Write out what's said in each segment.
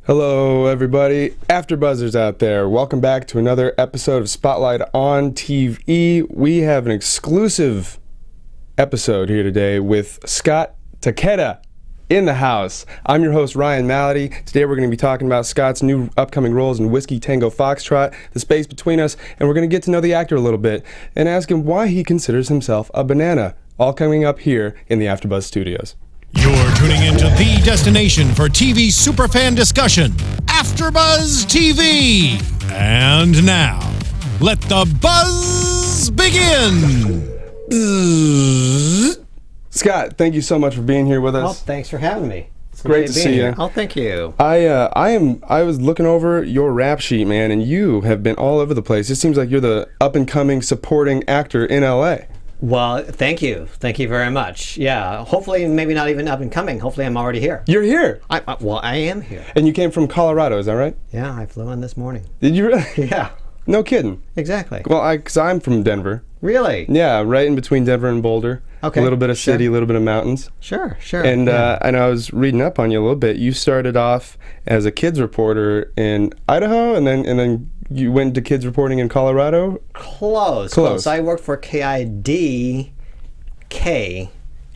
Hello, everybody. AfterBuzzers out there. Welcome back to another episode of Spotlight on TV. We have an exclusive episode here today with Scott Takeda in the house. I'm your host, Ryan Malaty. Today we're going to be talking about Scott's new upcoming roles in Whiskey, Tango, Foxtrot, The Space Between Us, and we're going to get to know the actor a little bit and ask him why he considers himself a banana. All coming up here in the AfterBuzz studios. You're tuning into the destination for TV superfan discussion, AfterBuzz TV. And now, let the buzz begin. Scott, thank you so much for being here with us. Well, thanks for having me. It's great to see you. Oh, thank you. I was looking over your rap sheet, man, and you have been all over the place. It seems like you're the up-and-coming supporting actor in LA. Well, thank you. Thank you very much. Yeah, hopefully maybe not even up and coming. Hopefully I'm already here. You're here. I am here. And you came from Colorado, is that right? Yeah, I flew in this morning. Did you really? Yeah. No kidding. Exactly. Well, because I'm from Denver. Really? Yeah, right in between Denver and Boulder. Okay. A little bit of city, a little bit of mountains. Sure. And I was reading up on you a little bit. You started off as a kids reporter in Idaho, and then you went to kids reporting in Colorado? Close. I worked for KID TV,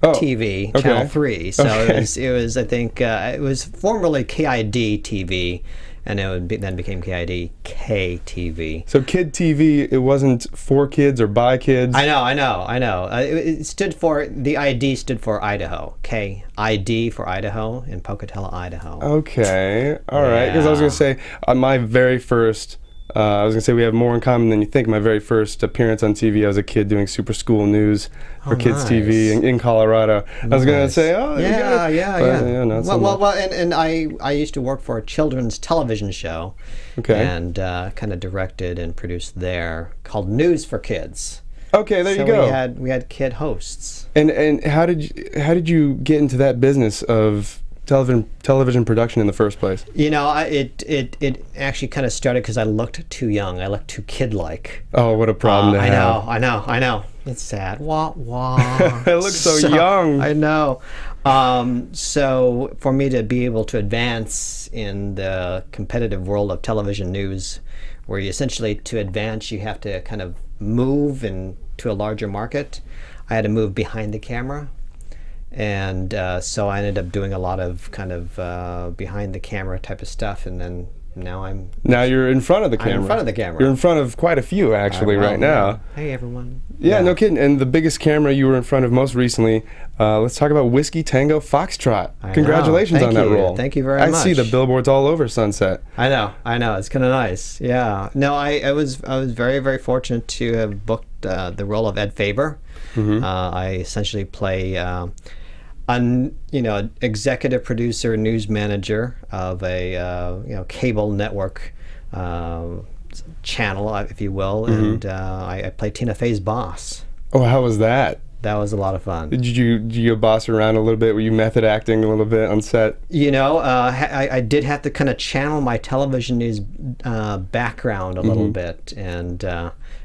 okay. Channel 3. So okay. it was I think it was formerly KID TV, and then became KID KTV. So Kid TV, it wasn't for kids or by kids? I know. It stood for, the ID stood for Idaho. KID for Idaho in Pocatello, Idaho. Okay. All right. Because I was going to say, my very first... we have more in common than you think. My very first appearance on TV, I was a kid doing Super School News for Kids TV in Colorado. Nice. I was going to say, yeah. Not so much. Well, and I used to work for a children's television show, and kind of directed and produced there, called News for Kids. Okay, there you go. We had kid hosts. And how did you get into that business of television production in the first place? You know, it actually kind of started because I looked too young. I looked too kid-like. Oh, what a problem to have. I know. It's sad. Wah. I look so young. I know. So for me to be able to advance in the competitive world of television news, where you essentially, to advance, you have to kind of move into a larger market, I had to move behind the camera. And so I ended up doing a lot of kind of behind the camera type of stuff, and then now you're in front of the camera. I'm in front of the camera. You're in front of quite a few actually right now. Hey everyone. Yeah, no kidding. And the biggest camera you were in front of most recently, let's talk about Whiskey, Tango, Foxtrot. Congratulations on that role. Thank you very much. I see the billboards all over Sunset. I know. It's kind of nice. Yeah. No, I was very, very fortunate to have booked the role of Ed Faber. Mm-hmm. I essentially play executive producer, news manager of a cable network channel, if you will, and I play Tina Fey's boss. Oh, how was that? That was a lot of fun. Did you boss around a little bit? Were you method acting a little bit on set? You know, I did have to kind of channel my television news background a little bit, and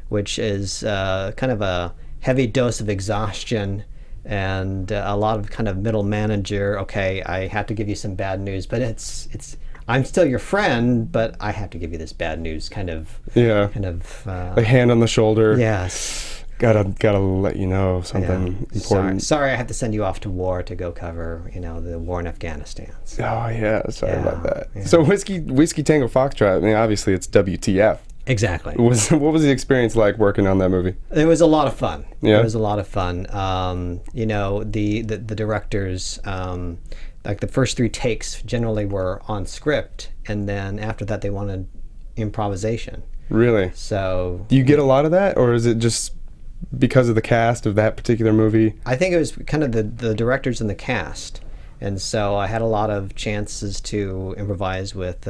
which is kind of a heavy dose of exhaustion. And a lot of kind of middle manager. Okay, I have to give you some bad news, but it's I'm still your friend, but I have to give you this bad news. Kind of like hand on the shoulder. Yes. Gotta let you know something important. Sorry, I have to send you off to war to go cover the war in Afghanistan. So. Oh yeah, sorry about that. Yeah. So Whiskey Tango Foxtrot. I mean, obviously it's WTF. Exactly. What was the experience like working on that movie? It was a lot of fun. Yeah. It was a lot of fun. The directors, like the first 3 takes generally were on script, and then after that they wanted improvisation. Really? So. Do you get a lot of that, or is it just because of the cast of that particular movie? I think it was kind of the directors and the cast, and so I had a lot of chances to improvise with,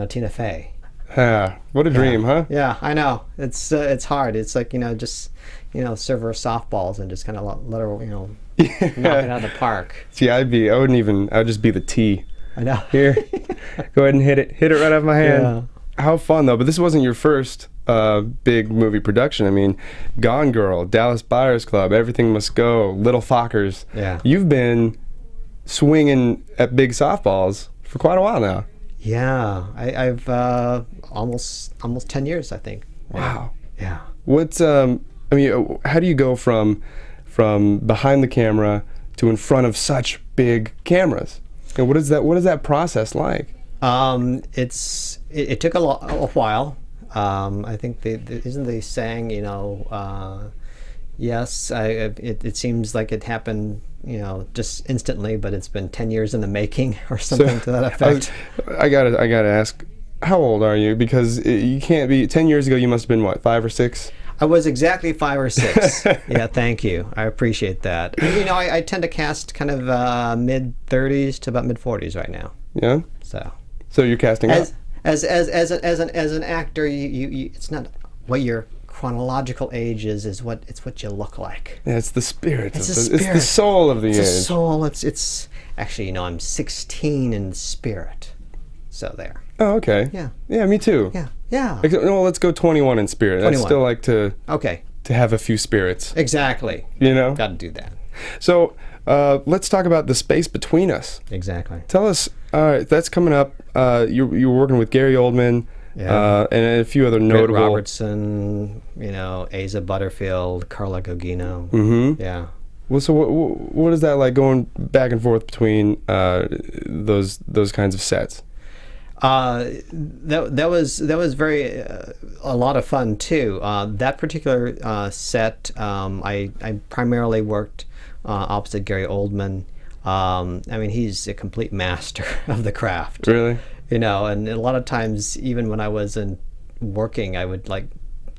Tina Fey. Yeah, what a dream, huh? Yeah, I know. It's hard. It's like, just, serve her softballs and just kind of let her, knock it out of the park. See, I'd just be the T. I know. Here, go ahead and hit it right off my hand. Yeah. How fun though, but this wasn't your first big movie production. I mean, Gone Girl, Dallas Buyers Club, Everything Must Go, Little Fockers. Yeah. You've been swinging at big softballs for quite a while now. Yeah, I've almost 10 years, I think. Wow. Yeah. What's I mean, how do you go from behind the camera to in front of such big cameras? And what is that process like? It took a while. I think isn't the saying, yes, it seems like it happened, just instantly, but it's been 10 years in the making or something to that effect. I gotta ask, how old are you? Because you can't be 10 years ago. You must have been what, 5 or 6? I was exactly 5 or 6. Yeah, thank you. I appreciate that. And, I tend to cast kind of mid-30s to about mid-40s right now. Yeah. So you're casting up. As an actor, you it's not what your chronological age is what you look like. Yeah, it's the spirit. It's it's the soul of the age. It's the soul. It's actually, I'm 16 in spirit. So there. Oh, okay. Yeah. Yeah, me too. Yeah. Well, let's go 21 in spirit. 21. I'd still like to have a few spirits. Exactly. Got to do that. So let's talk about The Space Between Us. Exactly. Tell us. All right, that's coming up. You were working with Gary Oldman. Yeah. And a few other notable. Britt Robertson, Asa Butterfield, Carla Gugino. Mm-hmm. Yeah. Well, so what is that like going back and forth between those kinds of sets? That was very a lot of fun too. That particular set, I primarily worked opposite Gary Oldman. I mean, he's a complete master of the craft. Really? And a lot of times, even when I wasn't working, I would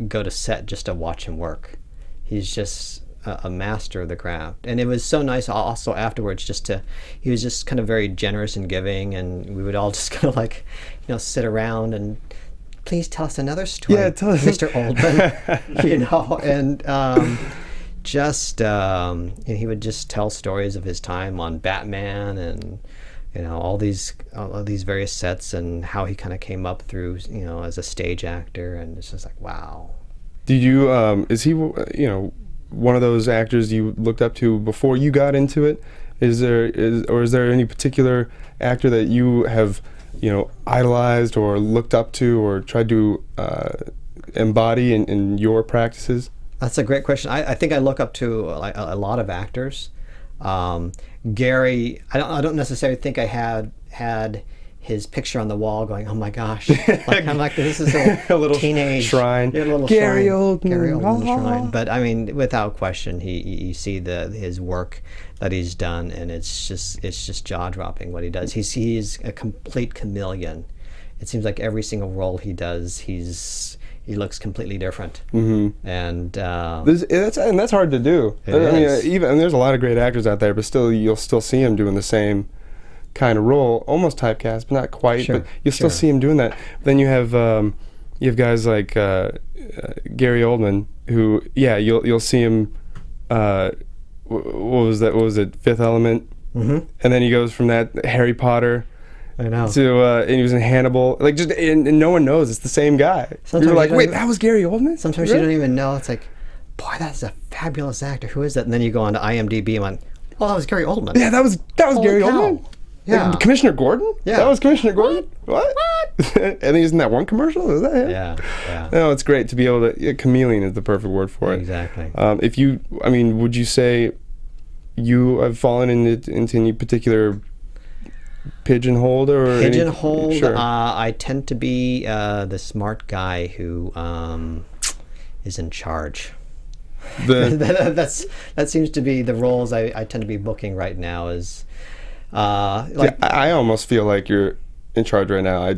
go to set just to watch him work. He's just a master of the craft, and it was so nice also afterwards he was just kind of very generous and giving, and we would all just kind of sit around and, please tell us another story, tell us. Mr. Oldman. And he would just tell stories of his time on Batman and all these various sets, and how he kind of came up through as a stage actor, and it's just like, wow. Did you is he one of those actors you looked up to before you got into it? Is there any particular actor that you have idolized or looked up to or tried to embody in your practices? That's a great question. I think I look up to a lot of actors. Gary, I don't necessarily think I had his picture on the wall going, oh my gosh. I'm like, this is a little teenage shrine. Yeah, a little Gary shrine. Oldman. Gary Oldman shrine. But I mean, without question, you see his work that he's done, and it's just jaw-dropping what he does. He's a complete chameleon. It seems like every single role he does, he looks completely different. Mm-hmm. And that's hard to do. Even there's a lot of great actors out there, but still you'll still see him doing the same kind of role, almost typecast, but not quite. Sure, but you'll still see him doing that. But then you have guys like Gary Oldman, who you'll see him. What was that? What was it? Fifth Element. Mm-hmm. And then he goes from that Harry Potter. I know. To and he was in Hannibal, and no one knows it's the same guy. Sometimes you're like, wait, that was Gary Oldman? Sometimes you don't even know. It's like, boy, that's a fabulous actor. Who is that? And then you go on to IMDb and oh, that was Gary Oldman. Yeah, that was Gary Oldman. Yeah. Like, Commissioner Gordon? Yeah. That was Commissioner Gordon? What? And he's in that one commercial? Is that him? Yeah. No, it's great to be able to. Chameleon is the perfect word for it. Exactly. Would you say you have fallen into any particular pigeonholed or sure. I tend to be the smart guy who is in charge. That seems to be the roles I tend to be booking right now. I almost feel like you're in charge right now.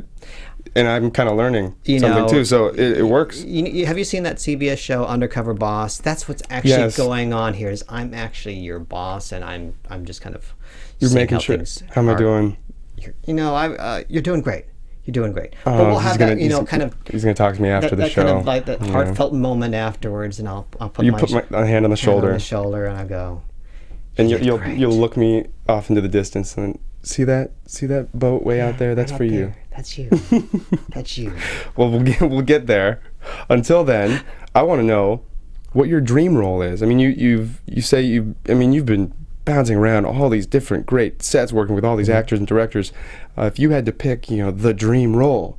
And I'm kind of learning something too, so it works. Have you seen that CBS show Undercover Boss? That's what's actually going on here. Is I'm actually your boss, and I'm just kind of. You're making sure. How am I doing? You're doing great. You're doing great. Oh, but we'll have that, kind of. He's gonna talk to me after the show. Kind of like that heartfelt moment afterwards, and I'll put my hand on the shoulder. And I go. And you'll look me off into the distance and see that boat way out there. That's for you. There. That's you. That's you. Well, we'll get there. Until then, I want to know what your dream role is. I mean, you've been bouncing around all these different great sets, working with all these actors and directors. If you had to pick, the dream role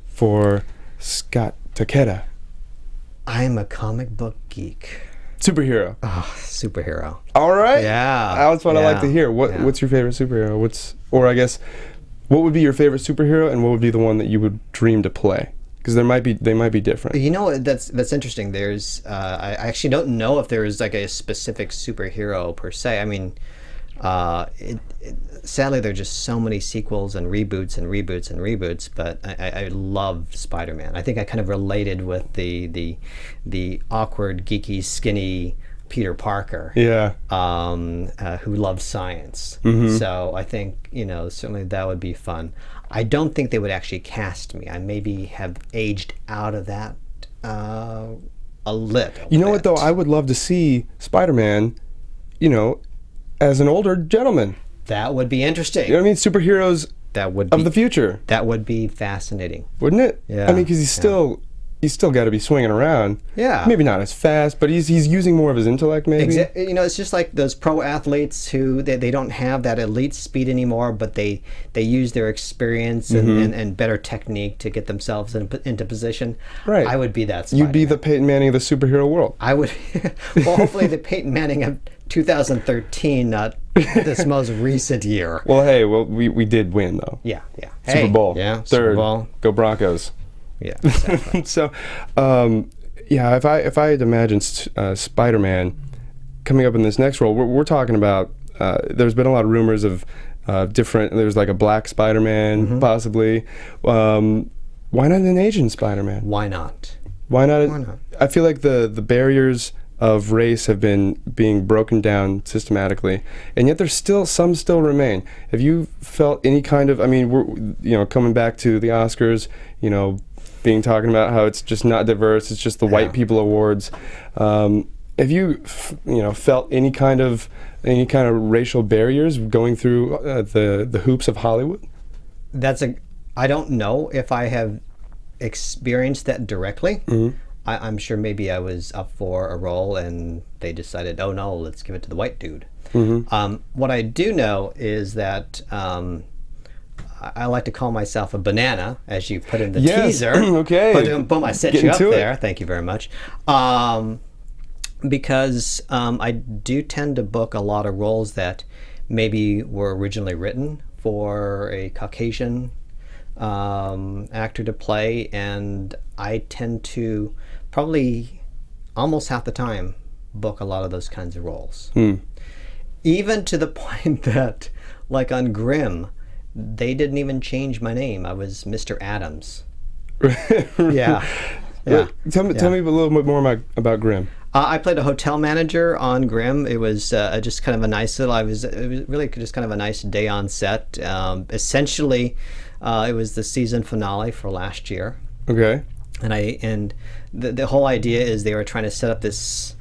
for Scott Takeda. I'm a comic book geek. Superhero. Oh, superhero. All right. Yeah. That's what I like to hear. What's your favorite superhero? What would be your favorite superhero, and what would be the one that you would dream to play? Because they might be different. That's interesting. There's I actually don't know if there is like a specific superhero per se. I mean, sadly there are just so many sequels and reboots and reboots and reboots. But I love Spider-Man. I think I kind of related with the awkward, geeky, skinny Peter Parker. Yeah. Who loves science. Mm-hmm. So I think certainly that would be fun. I don't think they would actually cast me. I maybe have aged out of that a little. You know what though? I would love to see Spider-Man, as an older gentleman. That would be interesting. You know what I mean? Superheroes of the future. That would be fascinating. Wouldn't it? Yeah. I mean, because he's still got to be swinging around. Yeah. Maybe not as fast, but he's using more of his intellect, maybe. It's just like those pro athletes who they don't have that elite speed anymore, but they use their experience and better technique to get themselves into position. Right. I would be that Spider-Man. You'd be the Peyton Manning of the superhero world. I would. Well, hopefully the Peyton Manning of 2013, not this most recent year. Well, hey, we did win though. Yeah. Super Bowl. Yeah. Third. Super Bowl. Go Broncos. Yeah. Exactly. So, if I had imagined Spider-Man coming up in this next role, we're talking about. There's been a lot of rumors of different. There's like a black Spider-Man, possibly. Why not an Asian Spider-Man? Why not? Why not? Why not? I feel like the barriers of race have been being broken down systematically, and yet there's some still remain. Have you felt any kind of? I mean, we're coming back to the Oscars, being talking about how it's just not diverse. It's just the white people awards. Have you felt any kind of racial barriers going through the hoops of Hollywood? I don't know if I have experienced that directly. I'm sure maybe I was up for a role and they decided, oh no, let's give it to the white dude. What I do know is that I like to call myself a banana, as you put in the teaser. Okay. Boom, I set you up there. Thank you very much. Because I do tend to book a lot of roles that maybe were originally written for a Caucasian actor to play, and I tend to probably almost half the time book a lot of those kinds of roles. Even to the point that, like on Grimm, they didn't even change my name. I was Mr. Adams. Yeah. Tell me a little bit more about Grimm. I played a hotel manager on Grimm. It was just kind of a nice little. It was really just kind of a nice day on set. Essentially, it was the season finale for last year. Okay. And the whole idea is they were trying to set up this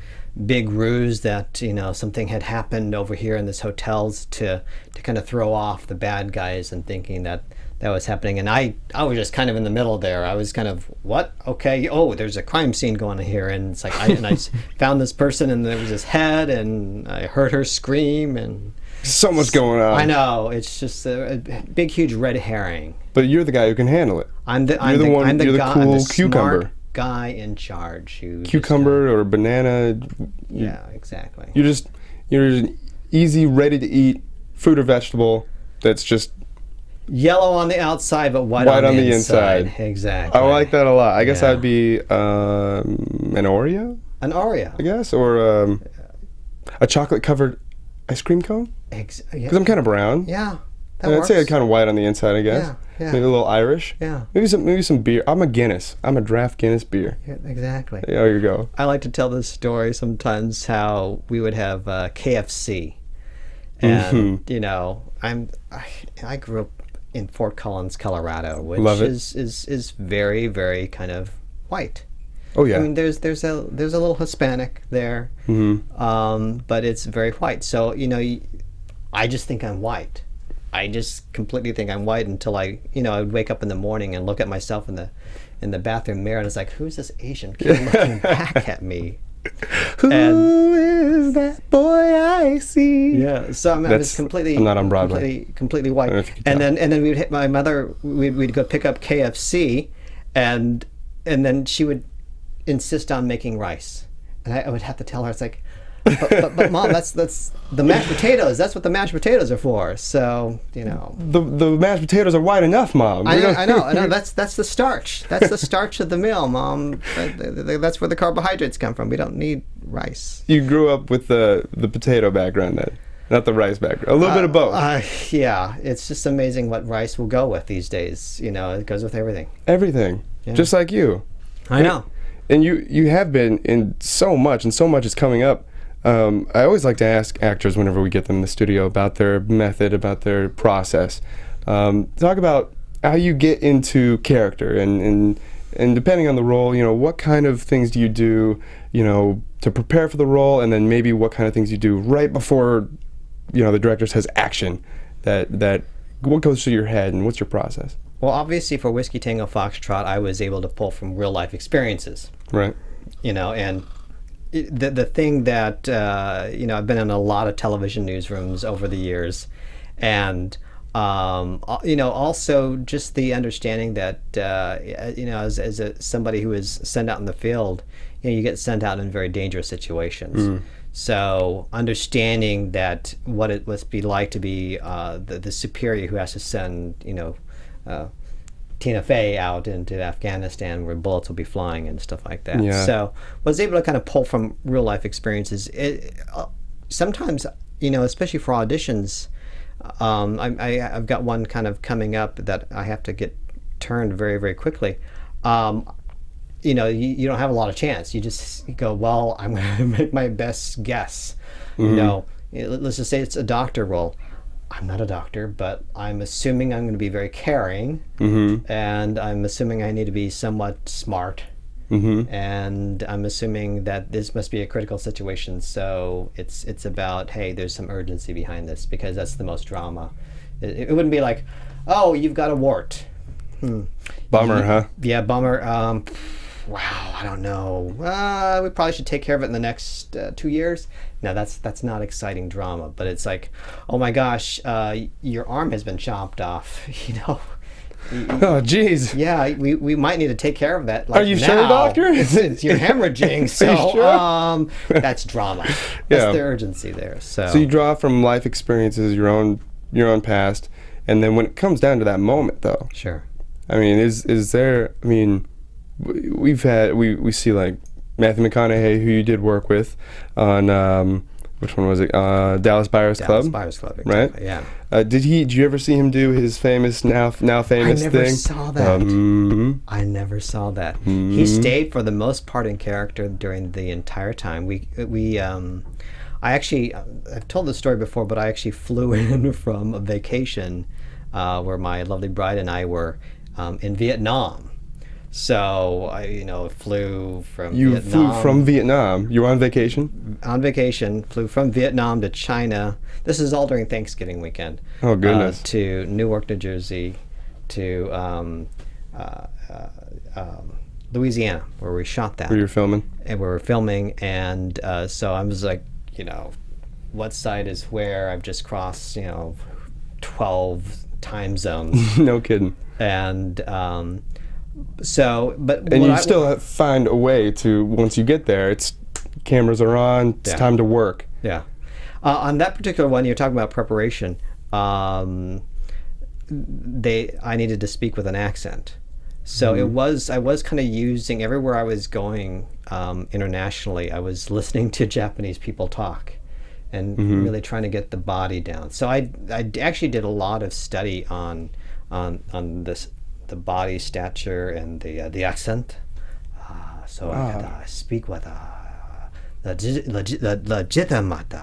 big ruse that something had happened over here in this hotels to kind of throw off the bad guys and thinking that was happening. And I was just kind of in the middle there. I was kind of, what? Okay. Oh, there's a crime scene going on here. And it's like, I found this person and there was this head and I heard her scream and so much going on. I know. It's just a big, huge red herring. But you're the guy who can handle it. I'm the cool cucumber guy in charge. Cucumber or banana. Yeah, exactly. You're an easy, ready to eat fruit or vegetable that's just yellow on the outside, but white on the inside. Exactly. I like that a lot. I guess I'd be an Oreo. An Oreo, I guess, or a chocolate-covered ice cream cone. Because I'm kind of brown. Yeah. I'd say I'm kind of white on the inside, I guess. Yeah. Maybe a little Irish. Yeah. Maybe some beer. I'm a Guinness. I'm a draft Guinness beer. Yeah, exactly. There you go. I like to tell this story sometimes how we would have KFC, and I grew up in Fort Collins, Colorado, which is very, very kind of white. Oh yeah. I mean, there's a little Hispanic there, but it's very white. So I just think I'm white. I just completely think I'm white until I would wake up in the morning and look at myself in the bathroom mirror and it's like, who's this Asian kid looking back at me? Who is that boy I see? Yeah, so I was completely. I'm not on Broadway. Completely white. And then we'd hit my mother. We'd go pick up KFC, and then she would insist on making rice, and I would have to tell her, it's like, but Mom, that's the mashed potatoes. That's what the mashed potatoes are for. So the mashed potatoes are white enough, Mom. I know. That's the starch. That's the starch of the meal, Mom. That's where the carbohydrates come from. We don't need rice. You grew up with the potato background then, not the rice background. A little bit of both. Yeah, it's just amazing what rice will go with these days. It goes with everything. Everything, just like you. I know. And you have been in so much, and so much is coming up. I always like to ask actors whenever we get them in the studio about their method, about their process. Talk about how you get into character, and depending on the role, what kind of things do you do, to prepare for the role, and then maybe what kind of things you do right before, the director says action. That what goes through your head, and what's your process? Well, obviously for Whiskey Tango Foxtrot, I was able to pull from real life experiences. Right. And the thing that I've been in a lot of television newsrooms over the years, and also just the understanding that as somebody who is sent out in the field, you get sent out in very dangerous situations. So understanding that what it must be like to be the superior who has to send Tina Fey out into Afghanistan where bullets will be flying and stuff like that. Yeah. So was able to kind of pull from real life experiences. Sometimes, especially for auditions, I've got one kind of coming up that I have to get turned very, very quickly. You don't have a lot of chance. You just go, well, I'm going to make my best guess. Let's just say it's a doctor role. I'm not a doctor, but I'm assuming I'm going to be very caring, and I'm assuming I need to be somewhat smart, and I'm assuming that this must be a critical situation. So it's about, hey, there's some urgency behind this, because that's the most drama. It wouldn't be like, oh, you've got a wart. Bummer, huh? Yeah, bummer. Wow, I don't know. We probably should take care of it in the next 2 years. No, that's not exciting drama. But it's like, oh my gosh, your arm has been chopped off. Oh, geez. Yeah, we might need to take care of that. Are you sure, doctor? You're hemorrhaging. So sure? That's drama. That's the urgency there. So you draw from life experiences, your own past, and then when it comes down to that moment, though. Sure. I mean, is there? I mean, we see like Matthew McConaughey, who you did work with on which one was it? Dallas Buyers Club. Dallas Buyers Club, exactly, right? Yeah. Did you ever see him do his famous now famous thing? I never saw that. I never saw that. He stayed for the most part in character during the entire time. I've told this story before, but I actually flew in from a vacation where my lovely bride and I were in Vietnam. So I, flew from Vietnam. You flew from Vietnam. You were on vacation? On vacation, flew from Vietnam to China. This is all during Thanksgiving weekend. Oh, goodness. To Newark, New Jersey, to Louisiana, where we shot that. Where you're filming? And we were filming, and so I was like, what side is where? I've just crossed, 12 time zones. No kidding. And but you still find a way to, once you get there, it's cameras are on, it's time to work. Yeah. On that particular one, you're talking about preparation. I needed to speak with an accent, so I was kind of using, everywhere I was going internationally, I was listening to Japanese people talk, and really trying to get the body down. So I actually did a lot of study on this. The body stature and the accent, so I could speak with the legitimate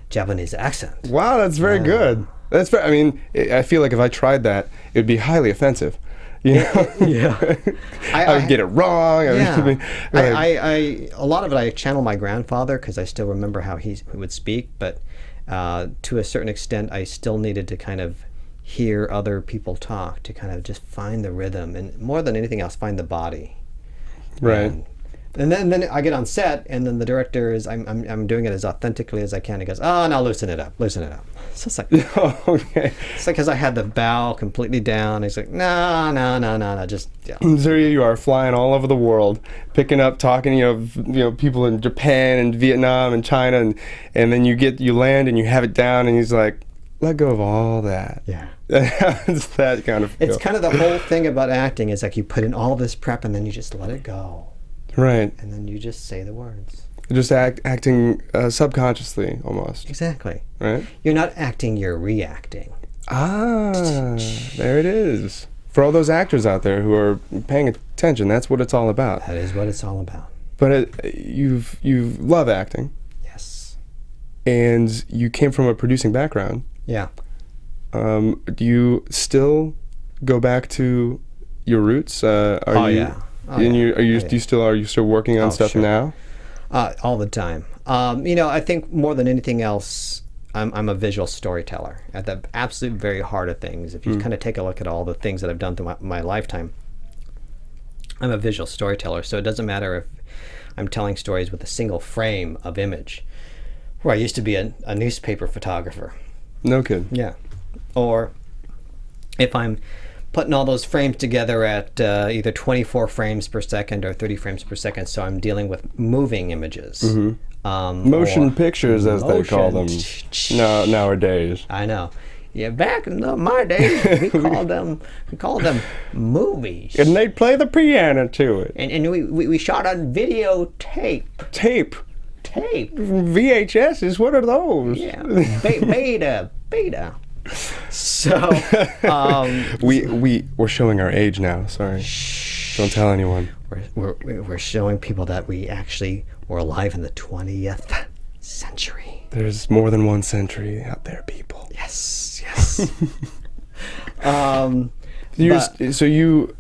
Japanese accent. Wow, that's very good. That's very, I mean, I feel like if I tried that, it would be highly offensive. Yeah, I would get it wrong. A lot of it I channel my grandfather, because I still remember how he would speak, but to a certain extent, I still needed to kind of hear other people talk to kind of just find the rhythm, and more than anything else, find the body. Right. And then I get on set, and then the director is I'm doing it as authentically as I can. He goes, "Oh, no, loosen it up." So it's like, Okay. it's like because I had the bow completely down. He's like, no, just yeah. So here you are flying all over the world, picking up, talking, people in Japan and Vietnam and China, and then you land and you have it down, and he's like, let go of all that. Yeah. It's that kind of feel. It's kind of the whole thing about acting is like you put in all this prep and then you just let it go. Right. And then you just say the words. Just acting subconsciously, almost. Exactly. Right? You're not acting, you're reacting. Ah, there it is. For all those actors out there who are paying attention, that's what it's all about. That is what it's all about. But you love acting, Yes. and you came from a producing background. Yeah. Do you still go back to your roots? Yeah. Are you still working on stuff sure. now? All the time. I think more than anything else, I'm a visual storyteller at the absolute very heart of things. If you kind of take a look at all the things that I've done through my lifetime, I'm a visual storyteller. So it doesn't matter if I'm telling stories with a single frame of image, where I used to be a newspaper photographer. No kidding. Yeah. Or if I'm putting all those frames together at either 24 frames per second or 30 frames per second, so I'm dealing with moving images. Motion pictures, as they call them nowadays. I know. Yeah, back in my days, we called them movies. And they'd play the piano to it. And we shot on videotape. Tape. VHSs, what are those? Yeah, beta. So we're showing our age now. Sorry, don't tell anyone. We're showing people that we actually were alive in the 20th century. There's more than one century out there, people. Yes. So you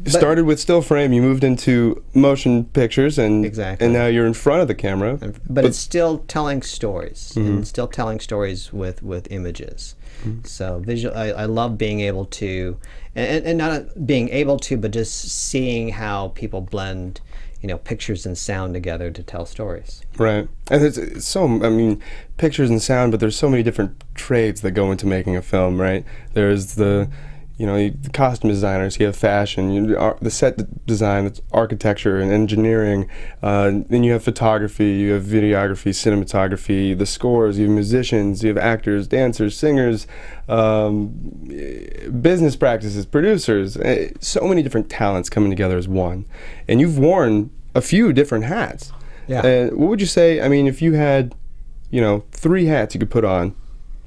started with still frame. You moved into motion pictures, and Exactly. and now you're in front of the camera. But it's still telling stories, and still telling stories with images. So visual, I love being able to, and not being able to, but just seeing how people blend, pictures and sound together to tell stories. Right, and it's so, pictures and sound, but there's so many different trades that go into making a film, right? There's the costume designers, you have fashion, the set design, that's architecture and engineering, then you have photography, you have videography, cinematography, the scores, you have musicians, you have actors, dancers, singers, business practices, producers, so many different talents coming together as one. And you've worn a few different hats. Yeah. What would you say, if you had, 3 hats you could put on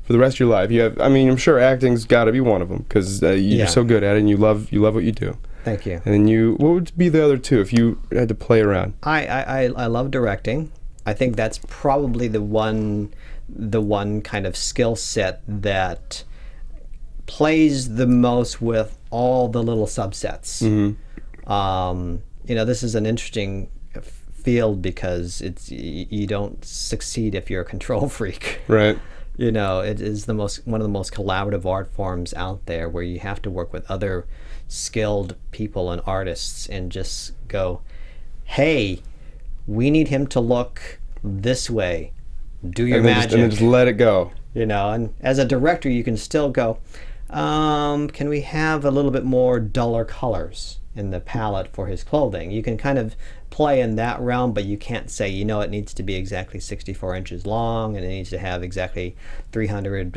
for the rest of your life? You have, I'm sure acting's got to be one of them, because you're so good at it and you love what you do. Thank you. And what would be the other 2 if you had to play around? I love directing. I think that's probably the one kind of skill set that plays the most with all the little subsets. This is an interesting field because you don't succeed if you're a control freak. Right. It is one of the most collaborative art forms out there, where you have to work with other skilled people and artists and just go, hey, we need him to look this way. Do your magic. And then just let it go. And as a director, you can still go, can we have a little bit more duller colors in the palette for his clothing? You can kind of play in that realm, but you can't say, it needs to be exactly 64 inches long and it needs to have exactly 300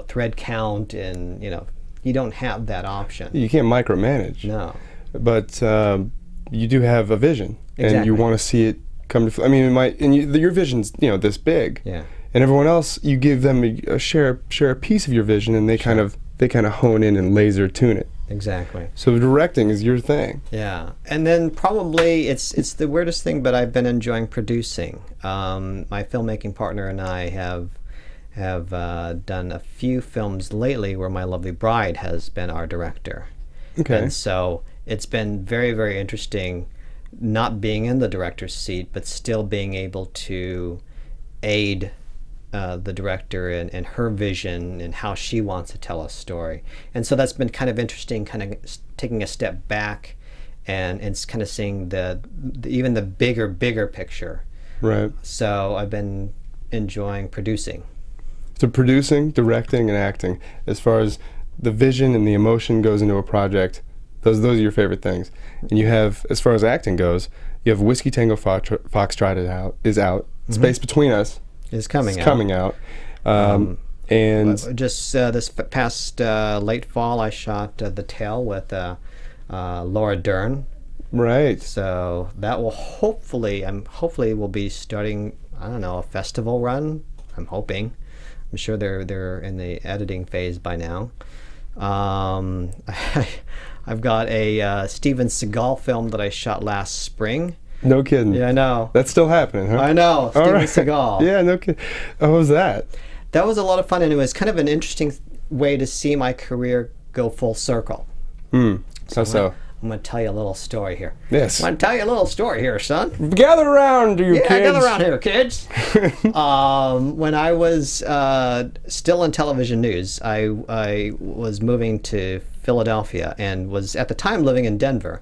thread count, and you don't have that option. You can't micromanage. No. But you do have a vision. Exactly. And you want to see it come to your vision's this big. Yeah. And everyone else, you give them a share a piece of your vision, and they kind of hone in and laser tune it. Exactly. So directing is your thing. Yeah, and then probably it's the weirdest thing, but I've been enjoying producing. My filmmaking partner and I have done a few films lately where my lovely bride has been our director. Okay. And so it's been very, very interesting, not being in the director's seat, but still being able to aid the director and her vision and how she wants to tell a story. And so that's been kind of interesting, kind of taking a step back and it's kind of seeing even the bigger picture. Right. So I've been enjoying producing. So producing, directing, and acting, as far as the vision and the emotion goes into a project, those are your favorite things. And you have, as far as acting goes, you have Whiskey Tango Foxtrot is out. Space Between Us is coming out. And just this past late fall, I shot The Tale with Laura Dern. Right. So that will hopefully will be starting, I don't know, a festival run. I'm hoping. I'm sure they're in the editing phase by now. I've got a Steven Seagal film that I shot last spring. No kidding. Yeah, I know. That's still happening, huh? I know. Steven Seagal. Yeah, no kidding. How was that? That was a lot of fun, and it was kind of an interesting way to see my career go full circle. How so? I'm going to tell you a little story here. Yes. I'm going to tell you a little story here, son. Gather around, you kids. Yeah, gather around here, kids. When I was still in television news, I was moving to Philadelphia and was at the time living in Denver.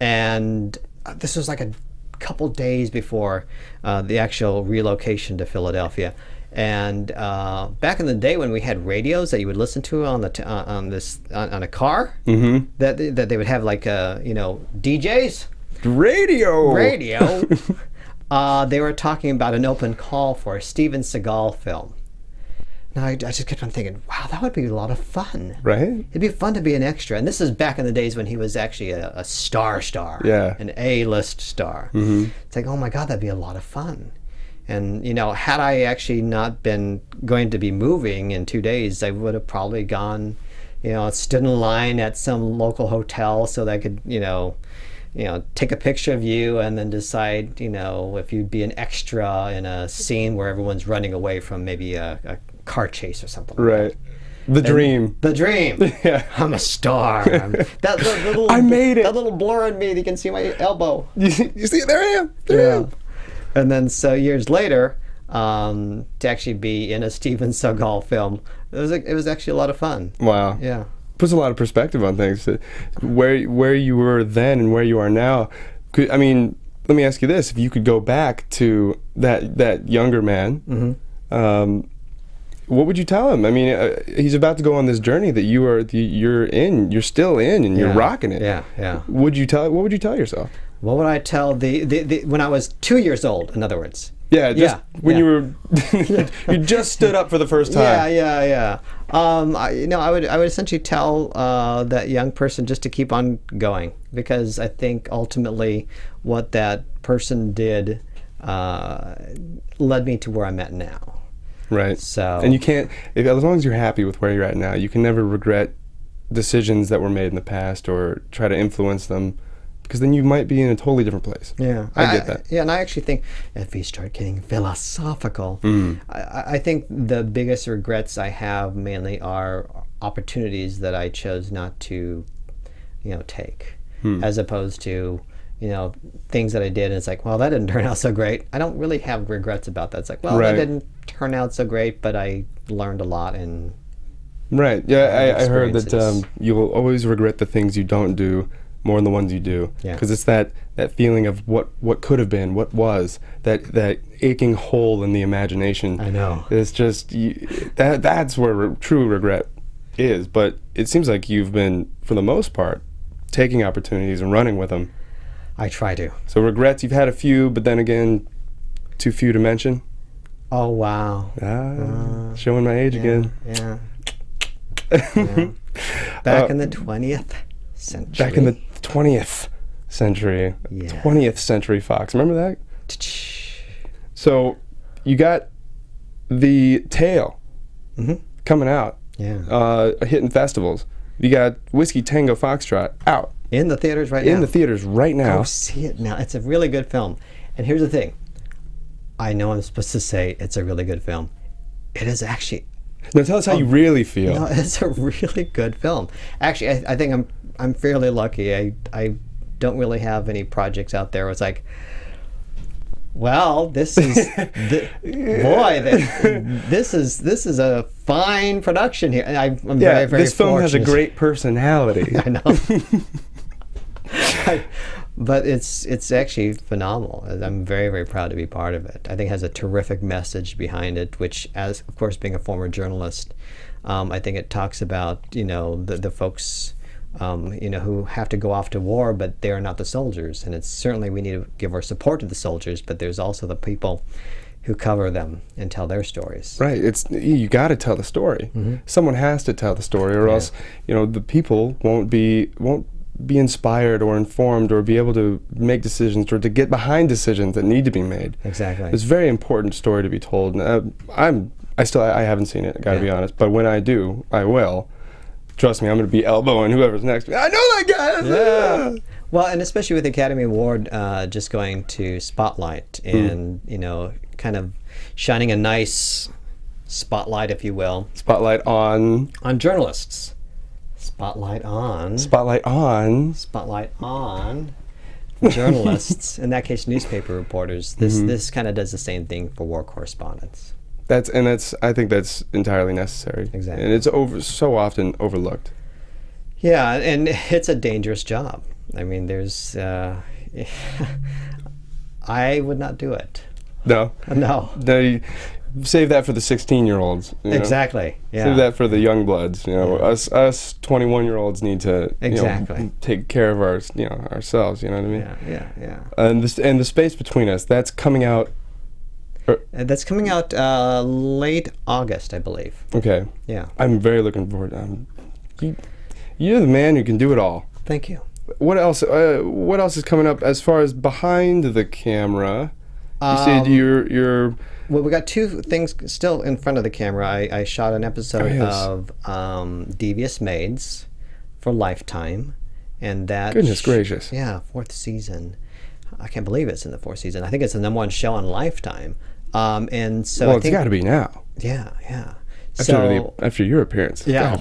And this was like a couple days before the actual relocation to Philadelphia. And back in the day when we had radios that you would listen to on a car, that they would have like DJs. Radio. They were talking about an open call for a Steven Seagal film. Now I just kept on thinking, wow, that would be a lot of fun. Right? It'd be fun to be an extra. And this is back in the days when he was actually a star. Yeah. An A-list star. It's like, oh my God, that'd be a lot of fun. And, had I actually not been going to be moving in 2 days, I would have probably gone, stood in line at some local hotel so that I could, take a picture of you and then decide, if you'd be an extra in a scene where everyone's running away from maybe a car chase or something. Right. The dream. The dream. Yeah. I'm a star. I made it. That little blur in me, you can see my elbow. You see, there I am. There I am. And then so years later, to actually be in a Steven Seagal film, it was actually a lot of fun. Wow. Yeah. Puts a lot of perspective on things. Where you were then and where you are now. Let me ask you this: if you could go back to that younger man, what would you tell him? I mean, he's about to go on this journey that you're still in, and you're rocking it. Yeah. What would you tell yourself? What would I tell the when I was 2 years old? In other words. Yeah. When you were, you just stood up for the first time. Yeah. I would essentially tell that young person just to keep on going, because I think ultimately what that person did led me to where I'm at now. Right. So. And you can't, as long as you're happy with where you're at now, you can never regret decisions that were made in the past or try to influence them. Because then you might be in a totally different place. Yeah, I get that. Yeah, and I actually think if we start getting philosophical, I think the biggest regrets I have mainly are opportunities that I chose not to, take, as opposed to, things that I did and it's like, well, that didn't turn out so great. I don't really have regrets about that. It's like, well, that didn't turn out so great, but I learned a lot and. Right. Yeah, I heard that you'll always regret the things you don't do more than the ones you do, because it's that feeling of what could have been, what was, that aching hole in the imagination. I know. It's just that's where true regret is. But it seems like you've been, for the most part, taking opportunities and running with them. I try to. So regrets, you've had a few, but then again, too few to mention. Oh wow! Showing my age again. Yeah. Back in the 20th century. Back in the 20th century. Yeah. 20th century Fox. Remember that? So you got The Tale coming out. Yeah. Hitting festivals. You got Whiskey Tango Foxtrot out. In the theaters right now. In the theaters right now. Go see it now. It's a really good film. And here's the thing. I know I'm supposed to say it's a really good film. It is actually. Now tell us how you really feel. No, it's a really good film. Actually, I think I'm fairly lucky. I don't really have any projects out there where it's like, well, this is this is a fine production here. I'm very, very this film has a fortunate. great personality. I know. But it's actually phenomenal. I'm very, very proud to be part of it. I think it has a terrific message behind it, which, as of course, being a former journalist, I think it talks about, the folks, who have to go off to war, but they are not the soldiers. And it's certainly, we need to give our support to the soldiers, but there's also the people who cover them and tell their stories. Right. You got to tell the story. Someone has to tell the story, or else, the people won't be inspired or informed or be able to make decisions or to get behind decisions that need to be made. Exactly. It's a very important story to be told. And I haven't seen it, got to be honest, but when I do, I will. Trust me, I'm going to be elbowing whoever's next to me. I know that guy! Yeah. Well, and especially with the Academy Award just going to Spotlight and, kind of shining a nice spotlight, if you will. Spotlight on journalists. Spotlight on journalists. In that case, newspaper reporters. This kind of does the same thing for war correspondents. I think that's entirely necessary. Exactly. And it's so often overlooked. Yeah, and it's a dangerous job. I mean, there's I would not do it. No. Save that for the 16-year-olds. Exactly. Yeah. Save that for the young bloods. Us 21-year-olds need to take care of ourselves. You know what I mean? Yeah. And the space between us, that's coming out. That's coming out late August, I believe. Okay. Yeah. I'm very looking forward. You're the man who can do it all. Thank you. What else? What else is coming up as far as behind the camera? You said you're. Well, we got two things still in front of the camera. I shot an episode of Devious Maids for Lifetime, and that. Goodness gracious! Yeah, 4th season. I can't believe it's in the 4th season. I think it's the #1 show on Lifetime, and so. Well, it's got to be now. Yeah. After your appearance. Yeah.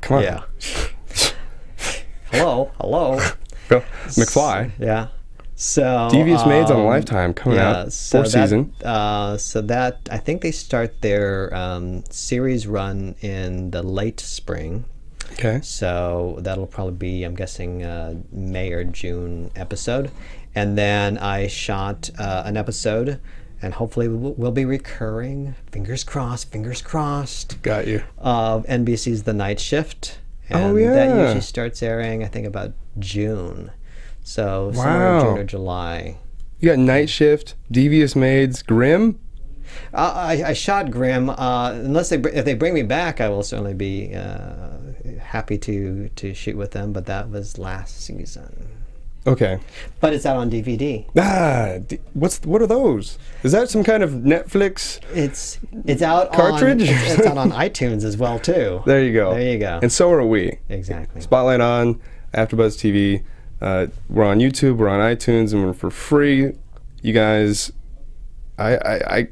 Come on. Yeah. Hello. McFly. Yeah. So Devious Maids on Lifetime coming out. 4th season. So that I think they start their series run in the late spring. Okay. So that'll probably be, I'm guessing, May or June episode, and then I shot an episode, and hopefully we'll be recurring. Fingers crossed. Got you. Of NBC's The Night Shift. And yeah. That usually starts airing, I think, about June. So somewhere in June or July. You got Night Shift, Devious Maids, Grimm? I shot Grimm. If they bring me back, I will certainly be happy to shoot with them. But that was last season. Okay. But it's out on DVD. What are those? Is that some kind of Netflix? It's out cartridge? It's out on iTunes as well too. There you go. And so are we. Exactly. Spotlight on AfterBuzz TV. We're on YouTube. We're on iTunes, and we're for free. You guys, I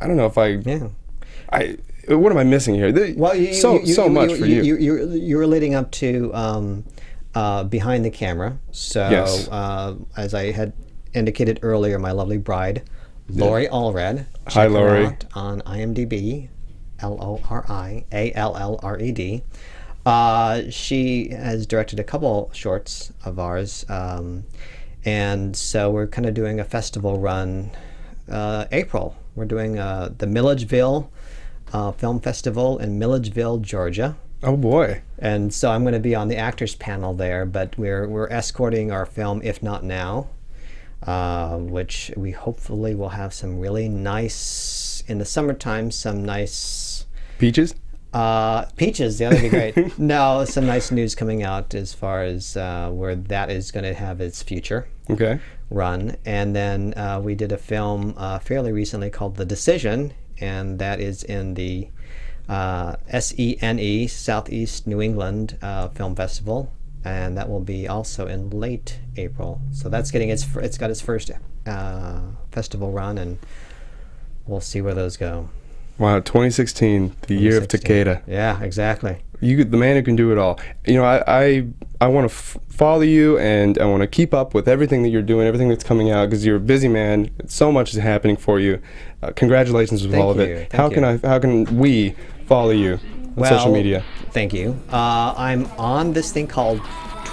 don't know if what am I missing here? So much for you. You were leading up to Behind the Camera. So yes. As I had indicated earlier, my lovely bride, Lori Allred. Hi, Lori. Her out on IMDb, LORIALLRED. She has directed a couple shorts of ours, and so we're kind of doing a festival run. April, we're doing the Milledgeville Film Festival in Milledgeville, Georgia. Oh boy! And so I'm going to be on the actors panel there, but we're escorting our film If Not Now, which we hopefully will have some really nice in the summertime. Some nice peaches. Peaches, yeah, that'd be great. No, some nice news coming out as far as where that is going to have its future run. And then we did a film fairly recently called The Decision, and that is in the SENE, Southeast New England Film Festival, and that will be also in late April. So that's getting it's got its first festival run, and we'll see where those go. Wow, 2016, the year of Takeda. Yeah, exactly. The man who can do it all. I want to follow you, and I want to keep up with everything that you're doing, everything that's coming out, because you're a busy man. So much is happening for you. Congratulations with all of it. How can we follow you on social media? Thank you. I'm on this thing called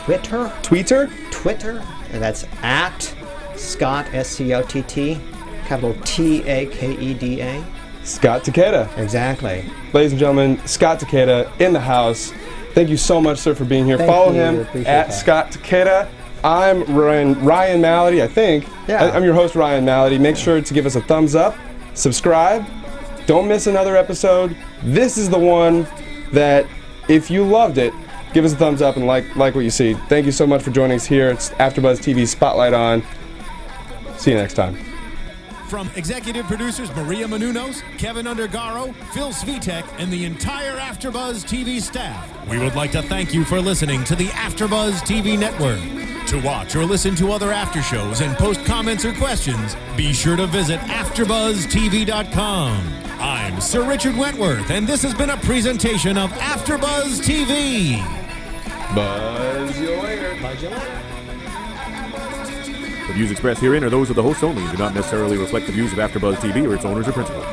Twitter. Tweeter? And that's at Scott, S-C-O-T-T, capital Takeda. Scott Takeda. Exactly. Ladies and gentlemen, Scott Takeda in the house. Thank you so much, sir, for being here. Thank Follow you. him Appreciate at that. Scott Takeda. I'm Ryan Malaty, I think. Yeah. I'm your host, Ryan Malaty. Make sure to give us a thumbs up, subscribe. Don't miss another episode. This is the one that, if you loved it, give us a thumbs up and like what you see. Thank you so much for joining us here. It's AfterBuzz TV Spotlight On. See you next time. From executive producers Maria Menounos, Kevin Undergaro, Phil Svitek, and the entire AfterBuzz TV staff, we would like to thank you for listening to the AfterBuzz TV network. To watch or listen to other after shows and post comments or questions, be sure to visit AfterBuzzTV.com. I'm Sir Richard Wentworth, and this has been a presentation of AfterBuzz TV. Buzz you later. The views expressed herein are those of the hosts only and do not necessarily reflect the views of AfterBuzz TV or its owners or principals.